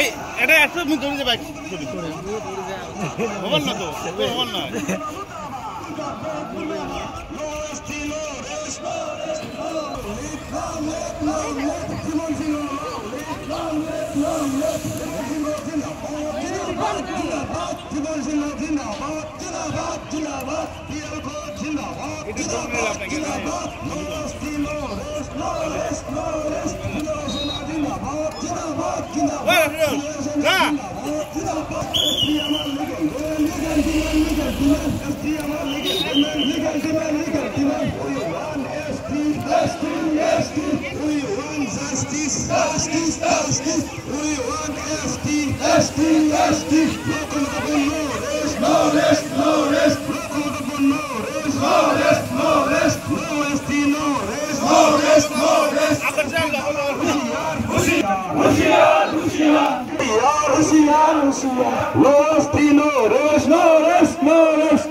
এই এটা এত মুখ ধরে যাবে ছবি মোবাইল না তো মোবাইল না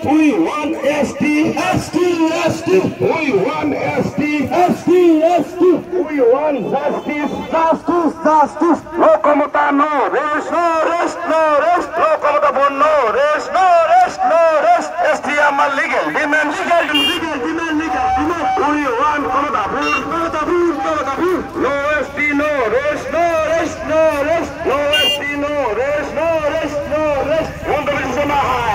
We want SD, SD, SD. We want SD, SD, SD. We want justice, justice, justice. Locomotive no rest, no rest, no rest. Locomotive no rest, no rest, no rest. SD আমার legal demand, legal, legal demand, legal demand. We want Komotabur, Komotabur, Komotabur. No SD, no rest, no rest, no rest. No SD, no rest, no rest, no rest. Wanda bisema high.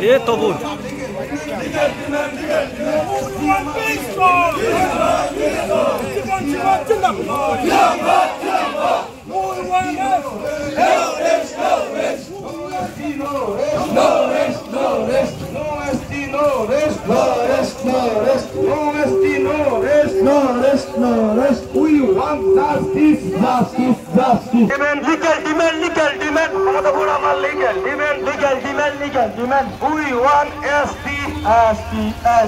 ये तो बोल We want justice, justice, justice. Demand, legal demand, legal demand. Legal demand, legal demand, legal demand. We want SD, SD,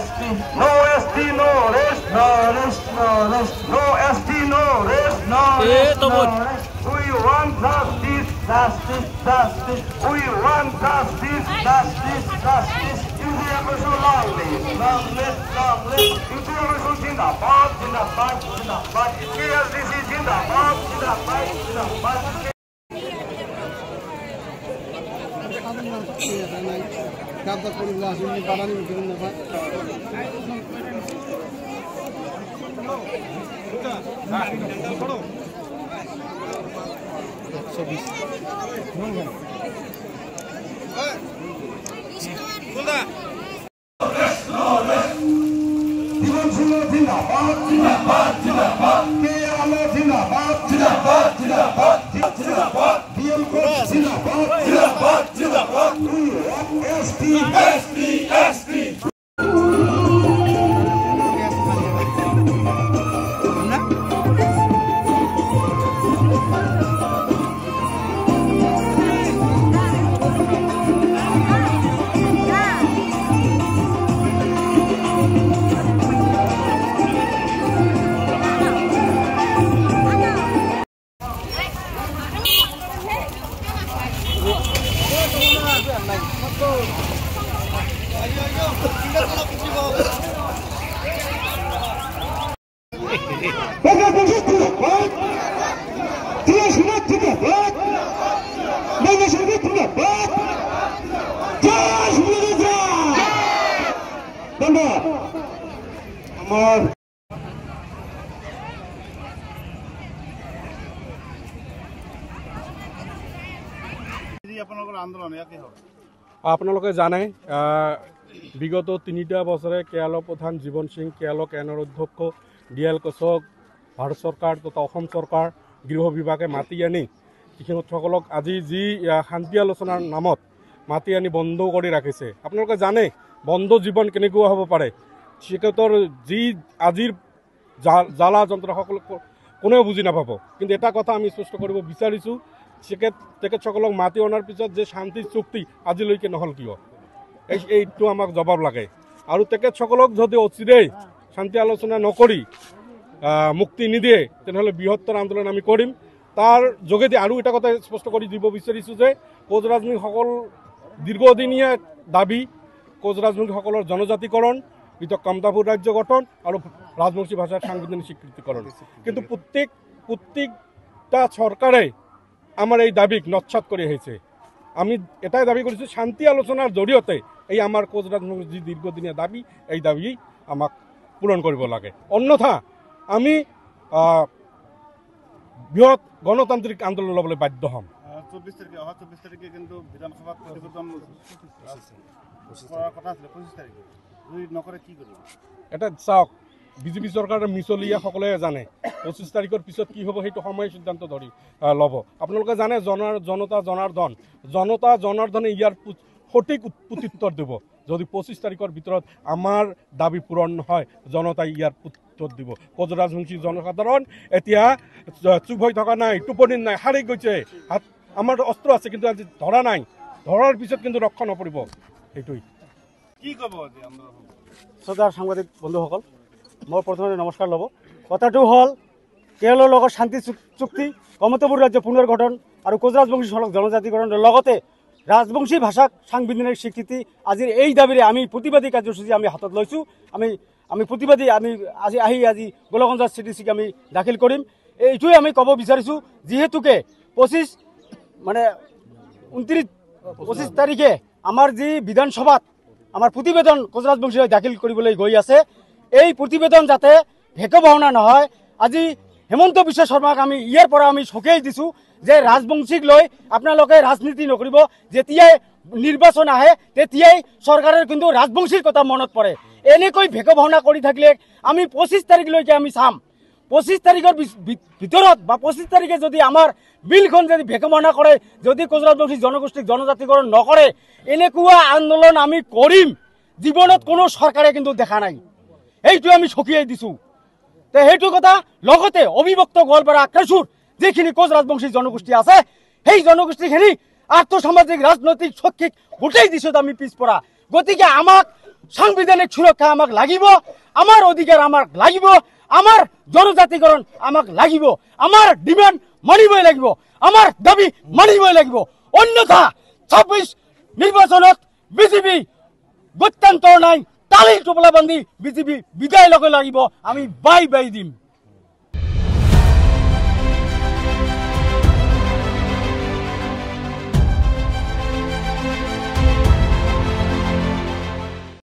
SD. No SD, no rest, no rest, no rest. No SD, no rest, no rest, no rest. We want justice, justice, justice. We want justice, justice, justice. India goes so long live, long live, long live. India goes so Zindabad, Zindabad, Zindabad. KLDC Zindabad, Zindabad, Zindabad. Kata puluh ini barang ini begini apa? Zindabad, আপোনালোকে জানে বিগত ৩টা বছৰে কেৰালা প্ৰধান জীৱন সিং কেৰালা কেনৰ অধ্যক্ষ DL কোচক Bharat চৰকাৰ তথা অসম চৰকাৰ গৃহ বিভাগে মাতি আনি কৃষকসকলক আজি যি শান্তি আলোচনাৰ নামত মাতি আনি বন্ধ কৰি ৰাখিছে। আপোনালোকে জানে বন্ধ জীৱন কেনেকুৱা হ'ব পাৰে। তেখেতৰ যি আজিৰ জ্বালা যন্ত্ৰণা সকলো কোনেও বুজি নাপাব। কিন্তু এটা কথা আমি স্পষ্ট কৰিব বিচাৰিছোঁ, তেখেতসকলক মাতি অনাৰ পিছত যে শান্তি চুক্তি আজিলৈকে নহ'ল কিয়, এইটো আমাক জবাব লাগে। আৰু তেখেতসকলক যদি অচিৰেই শান্তি আলোচনা নকৰি মুক্তি নিদিয়ে তেনেহ'লে বৃহত্তৰ আন্দোলন আমি কৰিম। তাৰ যোগেদি আৰু এটা কথা স্পষ্ট কৰি দিব বিচাৰিছোঁ যে কোচ ৰাজবংশীসকল দীৰ্ঘদিনীয়া দাবী কোচ ৰাজবংশীসকলৰ জনজাতিকৰণ, পৃথক কামতাপুৰ ৰাজ্য গঠন আৰু ৰাজবংশী ভাষাৰ সাংবিধানিক স্বীকৃতিকৰণ। কিন্তু প্ৰত্যেকটা চৰকাৰে আমাৰ এই দাবীক নস্যাৎ কৰি আহিছে। আমি এটাই দাবী কৰিছোঁ, শান্তি আলোচনাৰ জৰিয়তে এই আমাৰ কোচ ৰাজবংশীৰ যি দীৰ্ঘদিনীয়া দাবী, এই দাবী আমাক পূৰণ কৰিব লাগে। অন্যথা আমি বৃহৎ গণতান্ত্ৰিক আন্দোলন ল'বলৈ বাধ্য হ'ম। 24 তাৰিখে কিন্তু বিধানসভাত প্ৰতিবেদন কথা আছিলে 25 তাৰিখে নকৰে কি কৰিব? এটা চাওক, বিজেপি চৰকাৰৰ মিছলীয়াসকলে জানে 25 তাৰিখৰ পিছত কি হ'ব সেইটো সময় সিদ্ধান্ত ধৰি ল'ব। আপোনালোকে জানে জনতা জনাৰ্দন, জনতা জনাৰ্দনে ইয়াৰ সঠিক প্ৰত্যুত্তৰ দিব। যদি 25 তাৰিখৰ ভিতৰত আমাৰ দাবী পূৰণ নহয়, জনতাই ইয়াৰ উত্তৰ দিব। কোচ ৰাজবংশী জনসাধাৰণ এতিয়া চুপ হৈ থকা নাই, টোপনি নাই, হাৰি গৈছে। আমাৰ অস্ত্ৰ আছে কিন্তু আজি ধৰা নাই, ধৰাৰ পিছত কিন্তু ৰক্ষা নপৰিব। সেইটোৱেই কি ক'ব? শ্ৰদ্ধাৰ সাংবাদিক বন্ধুসকল, মই প্ৰথমে নমস্কাৰ ল'ব। কথাটো হ'ল কেৰলৰ লগত শান্তি চুক্তি, কামতাপুৰ ৰাজ্য পুনৰ গঠন আৰু কোচ ৰাজবংশীসকলক জনজাতিকৰণৰ লগতে ৰাজবংশী ভাষাক সাংবিধানিক স্বীকৃতি, আজিৰ এই দাবীৰে আমি প্ৰতিবাদী কাৰ্যসূচী আমি হাতত লৈছোঁ। আমি প্ৰতিবাদী আজি গোলগঞ্জ চিটিচিক আমি দাখিল কৰিম। এইটোৱে আমি ক'ব বিচাৰিছোঁ, যিহেতুকে 29 তাৰিখে আমাৰ যি বিধানসভাত আমাৰ প্ৰতিবেদন কোচ ৰাজবংশীয়ে দাখিল কৰিবলৈ গৈ আছে, এই প্ৰতিবেদন যাতে ভেক ভাওনা নহয়। আজি হেমন্ত বিশ্ব শৰ্মাক আমি ইয়াৰ পৰা আমি চকিয়াই দিছোঁ যে ৰাজবংশীক লৈ আপোনালোকে ৰাজনীতি নকৰিব। যেতিয়াই নিৰ্বাচন আহে তেতিয়াই চৰকাৰৰ কিন্তু ৰাজবংশীৰ কথা মনত পৰে। এনেকৈ ভেক ভাওনা কৰি থাকিলে আমি 25 তাৰিখলৈকে আমি চাম। 25 তাৰিখৰ ভিতৰত বা 25 তাৰিখে যদি আমাৰ বিলখন যদি ভেক ভাওনা কৰে, যদি কোচ ৰাজবংশী জনগোষ্ঠীক জনজাতিকৰণ নকৰে, এনেকুৱা আন্দোলন আমি কৰিম জীৱনত কোনো চৰকাৰে কিন্তু দেখা নাই। এইটো আমি চকিয়াই দিছোঁ। সেইটো কথা লগতে অবিভক্ত গোৱালপাৰা আক্ৰাসুৰ যিখিনি কোচ ৰাজবংশী জনগোষ্ঠী আছে, সেই জনগোষ্ঠীখিনি আৰ্থসামাজিক ৰাজনৈতিক শৈক্ষিক গোটেই দিশত আমি পিছপৰা। গতিকে আমাক সাংবিধানিক সুৰক্ষা আমাক লাগিব, আমাৰ অধিকাৰ আমাক লাগিব, আমাৰ জনজাতিকৰণ আমাক লাগিব, আমাৰ ডিমাণ্ড মানিবই লাগিব, আমাৰ দাবী মানিবই লাগিব। অন্যথা 26 নিৰ্বাচনত বিজেপি গত্যন্তৰ নাই, তালি টোপলা বান্ধি বিজেপি বিদায় ল'ব লাগিব। আমি বাই দিম।